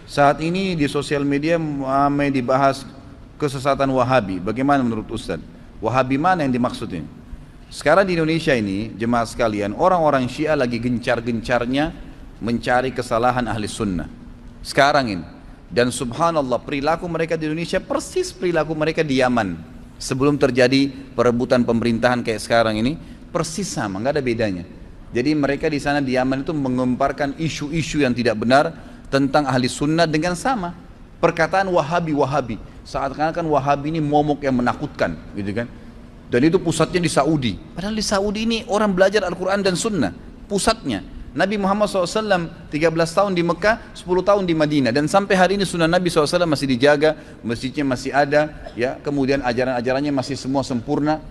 Saat ini di sosial media ramai dibahas kesesatan Wahabi. Bagaimana menurut Ustaz? Wahabi mana yang dimaksud ini? Sekarang di Indonesia ini, jemaah sekalian, orang-orang Syiah lagi gencar-gencarnya mencari kesalahan ahli sunnah. Sekarang ini. Dan subhanallah, perilaku mereka di Indonesia persis perilaku mereka di Yaman. Sebelum terjadi perebutan pemerintahan kayak sekarang ini, persis sama, nggak ada bedanya. Jadi mereka di sana di Yaman itu mengemparkan isu-isu yang tidak benar tentang ahli sunnah dengan sama perkataan Wahabi. Seakan-akan Wahabi ini momok yang menakutkan, gitu kan? Dan itu pusatnya di Saudi. Padahal di Saudi ini orang belajar Al-Quran dan Sunnah, pusatnya. Nabi Muhammad SAW 13 tahun di Mekah, 10 tahun di Madinah, dan sampai hari ini sunnah Nabi SAW masih dijaga, masjidnya masih ada, ya, kemudian ajaran-ajarannya masih semua sempurna.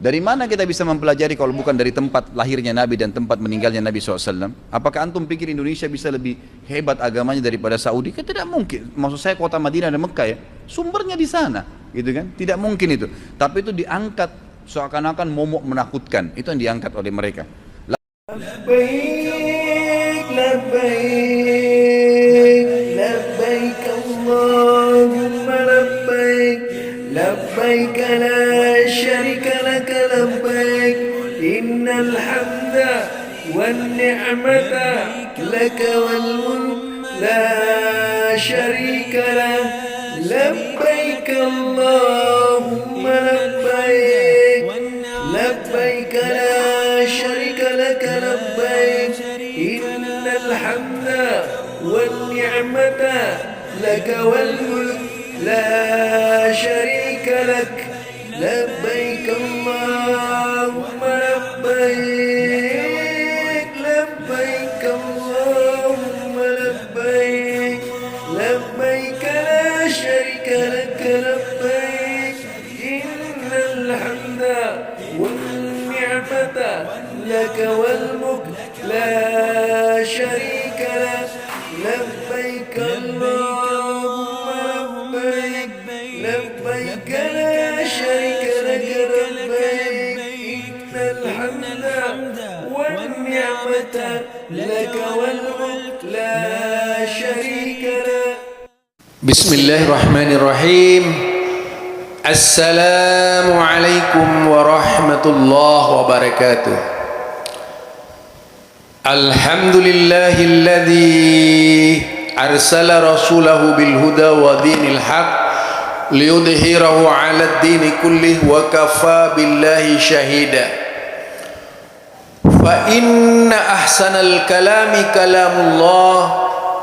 Dari mana kita bisa mempelajari kalau bukan dari tempat lahirnya Nabi dan tempat meninggalnya Nabi SAW? Apakah antum pikir Indonesia bisa lebih hebat agamanya daripada Saudi? Kan tidak mungkin. Maksud saya kota Madinah dan Mekah, ya, sumbernya di sana, gitu kan? Tidak mungkin itu. Tapi itu diangkat seakan-akan momok menakutkan. Itu yang diangkat oleh mereka. لبيك لبيك اللهم لبيك لبيك لا شريك لك لبيك إن الحمد والنعمة لك والملك لا شريك له لبيك اللهم لبيك لبيك لا شريك لك لبيك إن الحمد والنعمة لك والملك لا شريك لك لبيك اللهم لبيك لبيك اللهم لبيك لبيك لا شريك لك لبيك إن الحمد والنعمة لك والملك لا شريك لك لبيك اللهم لبيك لبيك لا شريك لك لبيك إن الحمد والنعمة لك والملك لا شريك لك. بسم الله الرحمن الرحيم. Assalamualaikum warahmatullahi wabarakatuh. Alhamdulillahilladzi arsala rasulahu bil huda wa dinil haq liyudhhirahu 'ala ad-dini kullih wa kafa billahi shahida. Fa inna ahsanal kalami kalamullah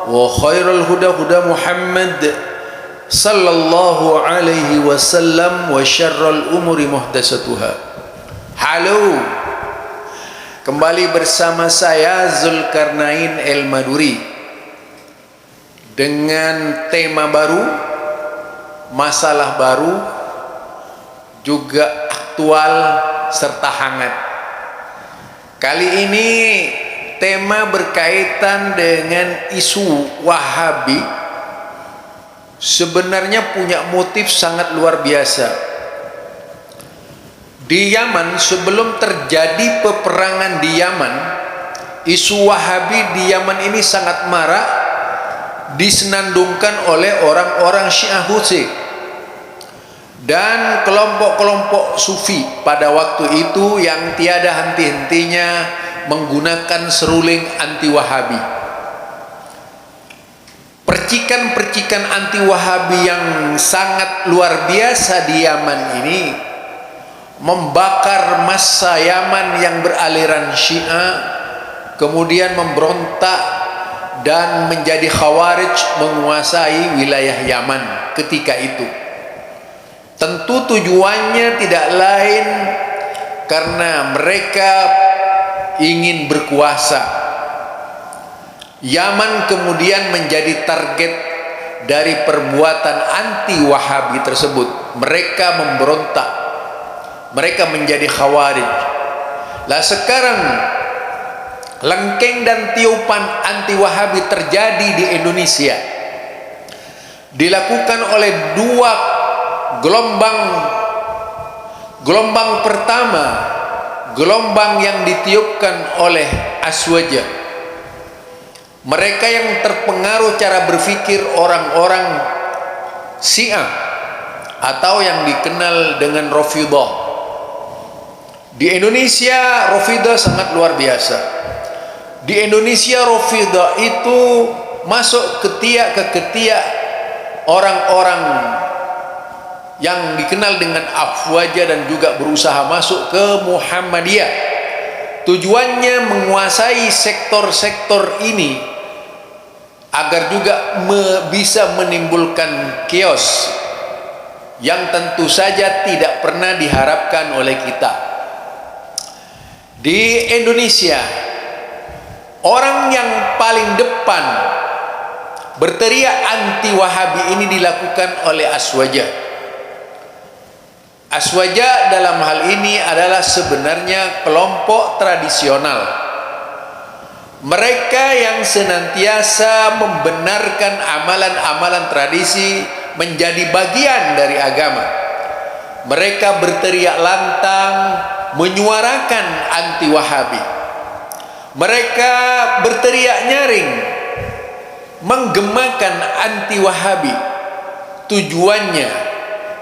wa khairal huda huda Muhammad sallallahu alaihi wasallam wa syarrul umuri muhdatsatuha. Halo, kembali bersama saya Zulkarnain El-Maduri dengan tema baru, masalah baru, juga aktual serta hangat. Kali ini tema berkaitan dengan isu Wahabi. Sebenarnya punya motif sangat luar biasa. Di Yaman, sebelum terjadi peperangan di Yaman, isu Wahabi di Yaman ini sangat marak, disenandungkan oleh orang-orang Syiah Hutsi dan kelompok-kelompok Sufi pada waktu itu yang tiada henti-hentinya menggunakan seruling anti Wahabi. Percikan-percikan anti Wahabi yang sangat luar biasa di Yaman ini membakar massa Yaman yang beraliran Syiah, kemudian memberontak dan menjadi Khawarij menguasai wilayah Yaman ketika itu. Tentu tujuannya tidak lain karena mereka ingin berkuasa. Yaman kemudian menjadi target dari perbuatan anti Wahabi tersebut. Mereka memberontak, mereka menjadi Khawarij. Lah sekarang lengkeng dan tiupan anti Wahabi terjadi di Indonesia, dilakukan oleh dua gelombang. Gelombang pertama, gelombang yang ditiupkan oleh Aswaja, Mereka yang terpengaruh cara berpikir orang-orang Syiah atau yang dikenal dengan Rafidhah. Di Indonesia Rafidhah sangat luar biasa. Di Indonesia Rafidhah itu masuk ke ketiak orang-orang yang dikenal dengan Afwaja dan juga berusaha masuk ke Muhammadiyah. Tujuannya menguasai sektor-sektor ini agar juga bisa menimbulkan chaos yang tentu saja tidak pernah diharapkan oleh kita. Di Indonesia, orang yang paling depan berteriak anti Wahabi ini dilakukan oleh Aswaja. Aswaja dalam hal ini adalah sebenarnya kelompok tradisional. Mereka yang senantiasa membenarkan amalan-amalan tradisi menjadi bagian dari agama. Mereka berteriak lantang menyuarakan anti Wahabi. Mereka berteriak nyaring menggemakan anti Wahabi. Tujuannya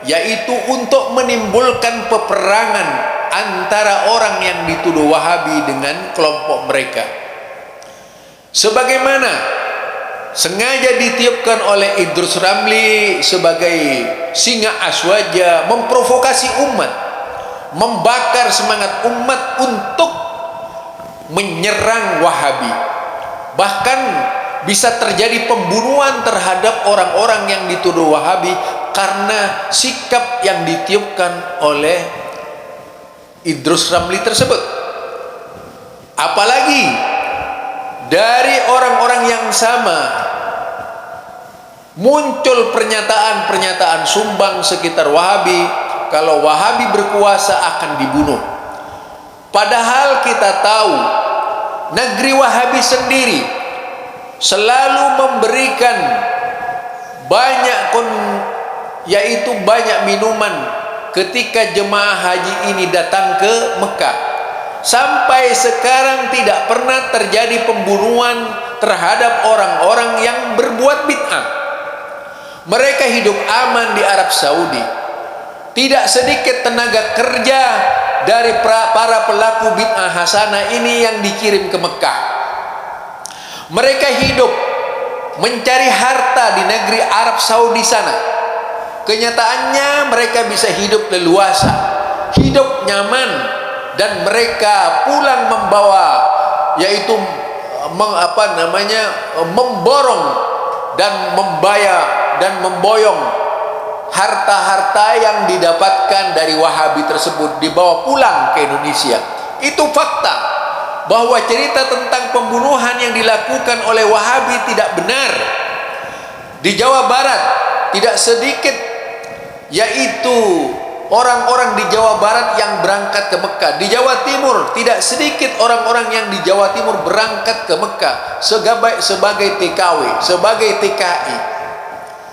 yaitu untuk menimbulkan peperangan antara orang yang dituduh Wahabi dengan kelompok mereka. Sebagaimana sengaja ditiupkan oleh Idrus Ramli sebagai singa Aswaja, memprovokasi umat, membakar semangat umat untuk menyerang Wahabi. Bahkan bisa terjadi pembunuhan terhadap orang-orang yang dituduh Wahabi karena sikap yang ditiupkan oleh Idrus Ramli tersebut. Apalagi dari orang-orang yang sama muncul pernyataan-pernyataan sumbang sekitar Wahabi, kalau Wahabi berkuasa akan dibunuh. Padahal kita tahu negeri Wahabi sendiri selalu memberikan yaitu banyak minuman ketika jemaah haji ini datang ke Mekah. Sampai sekarang tidak pernah terjadi pembunuhan terhadap orang-orang yang berbuat bid'ah. Mereka hidup aman di Arab Saudi. Tidak sedikit tenaga kerja dari para pelaku bid'ah hasanah ini yang dikirim ke Mekah. Mereka hidup mencari harta di negeri Arab Saudi sana. Kenyataannya mereka bisa hidup leluasa, hidup nyaman, dan mereka pulang membawa yaitu memborong dan memboyong harta-harta yang didapatkan dari Wahabi tersebut dibawa pulang ke Indonesia. Itu fakta bahwa cerita tentang pembunuhan yang dilakukan oleh Wahabi tidak benar. Di Jawa Barat tidak sedikit yaitu orang-orang di Jawa Barat yang berangkat ke Mekah. Di Jawa Timur tidak sedikit orang-orang yang di Jawa Timur berangkat ke Mekah sebagai TKW, sebagai TKI.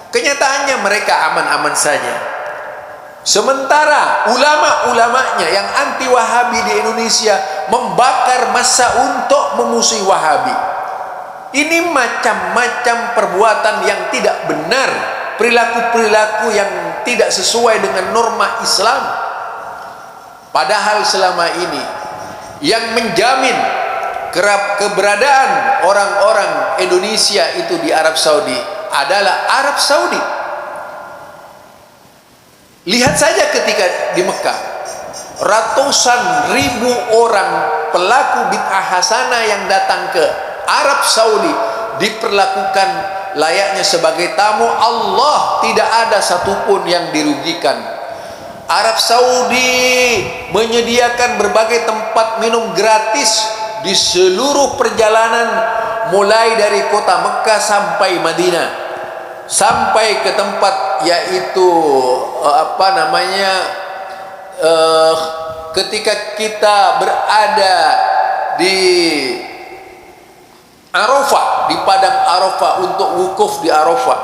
Kenyataannya mereka aman-aman saja. Sementara ulama-ulamanya yang anti Wahabi di Indonesia membakar massa untuk memusuhi Wahabi. Ini macam-macam perbuatan yang tidak benar, perilaku-perilaku yang tidak sesuai dengan norma Islam. Padahal selama ini yang menjamin keberadaan orang-orang Indonesia itu di Arab Saudi adalah Arab Saudi. Lihat saja ketika di Mekah, ratusan ribu orang pelaku bid'ah hasanah yang datang ke Arab Saudi diperlakukan layaknya sebagai tamu Allah, tidak ada satupun yang dirugikan. Arab Saudi menyediakan berbagai tempat minum gratis di seluruh perjalanan, mulai dari kota Mekah sampai Madinah, sampai ke tempat yaitu ketika kita berada di Arafah, di padang Arafah untuk wukuf di Arafah,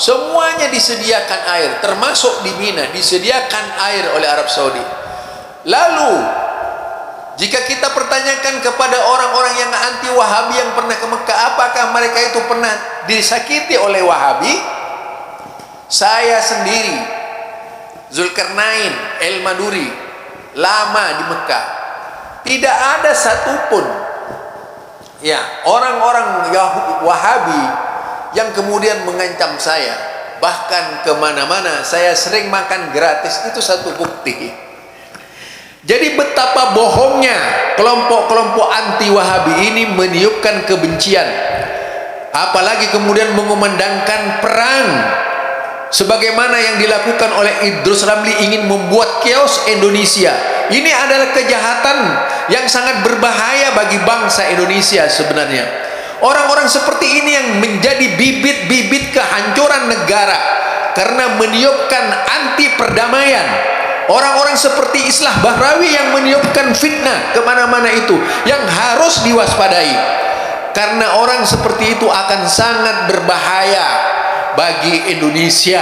semuanya disediakan air, termasuk di Mina disediakan air oleh Arab Saudi. Lalu Jika kita pertanyakan kepada orang-orang yang anti Wahabi yang pernah ke Mekah, apakah mereka itu pernah disakiti oleh Wahabi? Saya sendiri, Zulkarnain El-Maduri, lama di Mekah, tidak ada satupun ya orang-orang Wahabi yang kemudian mengancam saya. Bahkan kemana-mana saya sering makan gratis, itu satu bukti. Jadi betapa bohongnya kelompok-kelompok anti Wahabi ini meniupkan kebencian, apalagi kemudian mengumandangkan perang sebagaimana yang dilakukan oleh Idrus Ramli, ingin membuat chaos Indonesia. Ini adalah kejahatan yang sangat berbahaya bagi bangsa Indonesia sebenarnya. Orang-orang seperti ini yang menjadi bibit-bibit kehancuran negara karena meniupkan anti perdamaian. Orang-orang seperti Islah Bahrawi yang meniupkan fitnah kemana-mana itu yang harus diwaspadai, karena orang seperti itu akan sangat berbahaya bagi Indonesia.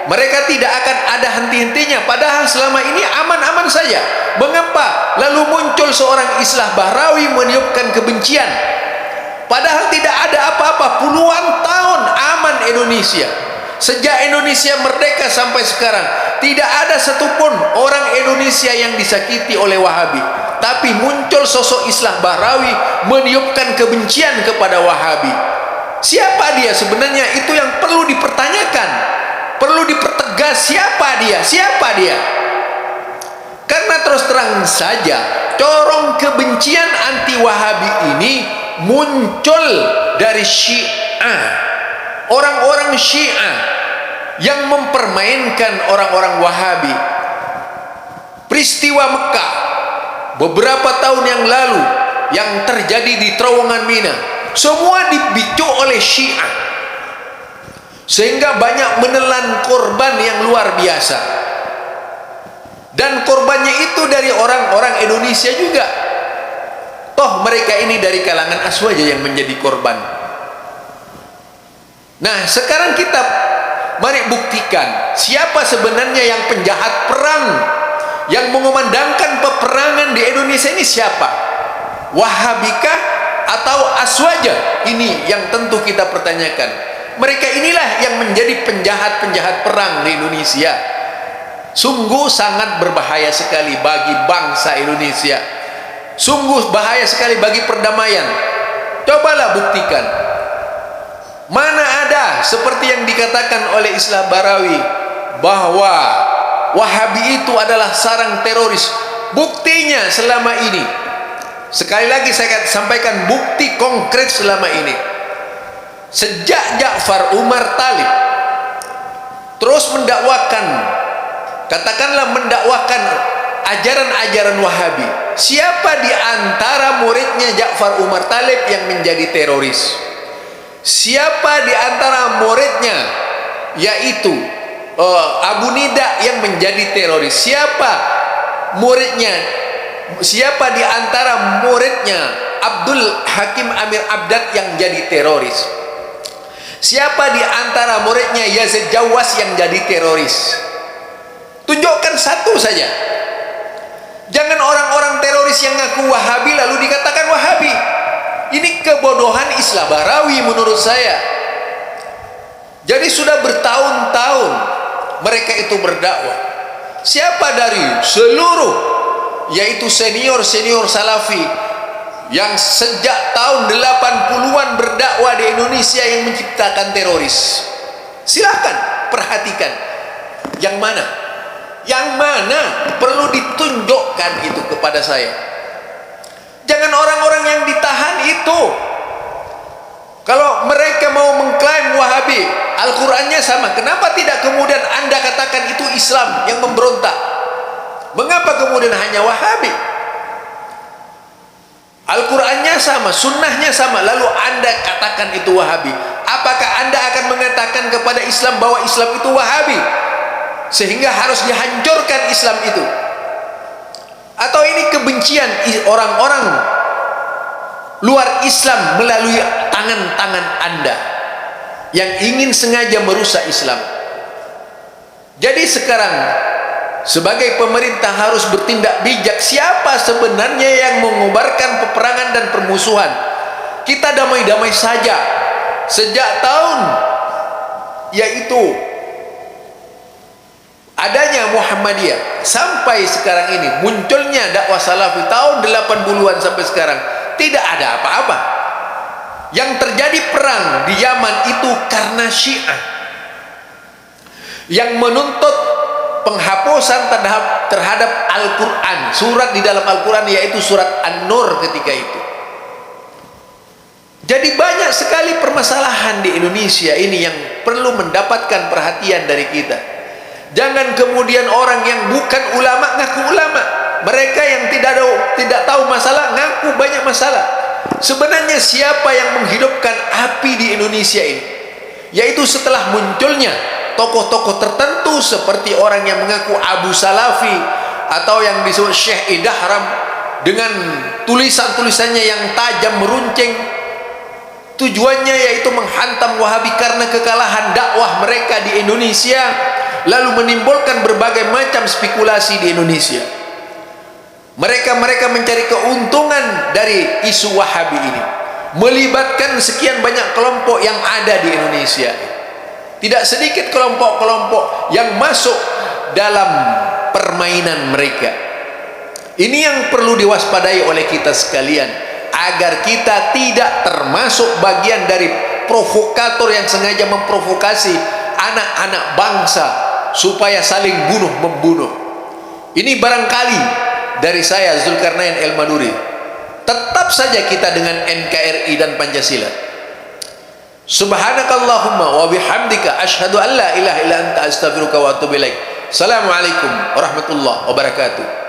Mereka tidak akan ada henti-hentinya, padahal selama ini aman-aman saja. Mengapa lalu muncul seorang Islah Bahrawi meniupkan kebencian? Padahal tidak ada apa-apa, puluhan tahun aman Indonesia. Sejak Indonesia merdeka sampai sekarang, tidak ada satupun orang Indonesia yang disakiti oleh Wahabi. Tapi muncul sosok Islah Bahrawi meniupkan kebencian kepada Wahabi. Siapa dia sebenarnya? Itu yang perlu dipertanyakan, perlu dipertegas. Siapa dia? Siapa dia? Karena terus terang saja, corong kebencian anti Wahabi ini muncul dari Syiah, orang-orang Syiah yang mempermainkan orang-orang Wahabi. Peristiwa Mekah beberapa tahun yang lalu yang terjadi di terowongan Mina, semua dipicu oleh Syiah, sehingga banyak menelan korban yang luar biasa, dan korbannya itu dari orang-orang Indonesia juga. Toh mereka ini dari kalangan Aswaja yang menjadi korban. Nah sekarang kita mari buktikan siapa sebenarnya yang penjahat perang, yang mengumandangkan peperangan di Indonesia ini siapa? Wahabikah atau Aswaja? Ini yang tentu kita pertanyakan. Mereka inilah yang menjadi penjahat-penjahat perang di Indonesia. Sungguh sangat berbahaya sekali bagi bangsa Indonesia. Sungguh bahaya sekali bagi perdamaian. Cobalah buktikan. Mana ada seperti yang dikatakan oleh Islah Bahrawi bahwa Wahabi itu adalah sarang teroris. Buktinya selama ini, sekali lagi saya sampaikan bukti konkret selama ini, sejak Ja'far Umar Talib terus mendakwakan, katakanlah mendakwakan ajaran-ajaran Wahabi. Siapa di antara muridnya Ja'far Umar Talib yang menjadi teroris? Siapa di antara muridnya yaitu Abu Nida yang menjadi teroris? Siapa muridnya? Siapa di antara muridnya Abdul Hakim Amir Abdad yang jadi teroris? Siapa di antara muridnya Yazid Jawas yang jadi teroris? Tunjukkan satu saja. Jangan orang-orang teroris yang ngaku Wahabi lalu dikatakan Wahabi. Ini kebodohan Islah Bahrawi menurut saya. Jadi sudah bertahun-tahun mereka itu berdakwah. Siapa dari seluruh yaitu senior-senior Salafi yang sejak tahun 80-an berdakwah di Indonesia yang menciptakan teroris? Silahkan perhatikan. Yang mana? Yang mana perlu ditunjukkan itu kepada saya. Jangan orang-orang yang ditahan itu, kalau mereka mau mengklaim Wahabi, Al-Qurannya sama, kenapa tidak kemudian Anda katakan itu Islam yang memberontak? Mengapa kemudian hanya Wahabi? Al-Qurannya sama, sunnahnya sama, lalu Anda katakan itu Wahabi. Apakah Anda akan mengatakan kepada Islam bahwa Islam itu Wahabi, sehingga harus dihancurkan Islam itu? Atau ini kebencian orang-orang luar Islam melalui tangan-tangan Anda yang ingin sengaja merusak Islam? Jadi sekarang sebagai pemerintah harus bertindak bijak. Siapa sebenarnya yang mengobarkan peperangan dan permusuhan? Kita damai-damai saja sejak tahun, yaitu adanya Muhammadiyah sampai sekarang ini, munculnya dakwah salafi tahun 80-an sampai sekarang, tidak ada apa-apa. Yang terjadi perang di Yaman itu karena Syiah yang menuntut penghapusan terhadap Al-Quran, surat di dalam Al-Quran, yaitu surat An-Nur ketika itu. Jadi banyak sekali permasalahan di Indonesia ini yang perlu mendapatkan perhatian dari kita. Jangan kemudian orang yang bukan ulama ngaku ulama, mereka yang tidak tahu masalah ngaku banyak masalah. Sebenarnya siapa yang menghidupkan api di Indonesia ini? Yaitu setelah munculnya tokoh-tokoh tertentu seperti orang yang mengaku Abu Salafi atau yang disebut Syekh Idahram dengan tulisan-tulisannya yang tajam meruncing, tujuannya yaitu menghantam Wahabi karena kekalahan dakwah mereka di Indonesia, lalu menimbulkan berbagai macam spekulasi di Indonesia. Mereka mencari keuntungan dari isu Wahabi ini, melibatkan sekian banyak kelompok yang ada di Indonesia. Tidak sedikit kelompok-kelompok yang masuk dalam permainan mereka. Ini yang perlu diwaspadai oleh kita sekalian, agar kita tidak termasuk bagian dari provokator yang sengaja memprovokasi anak-anak bangsa supaya saling bunuh-membunuh. Ini barangkali dari saya, Zulkarnain El-Maduri. Tetap saja kita dengan NKRI dan Pancasila. Subhanakallahumma wa bihamdika asyhadu an la ilaha illa anta astaghfiruka wa atubu ilaik. Assalamualaikum warahmatullahi wabarakatuh.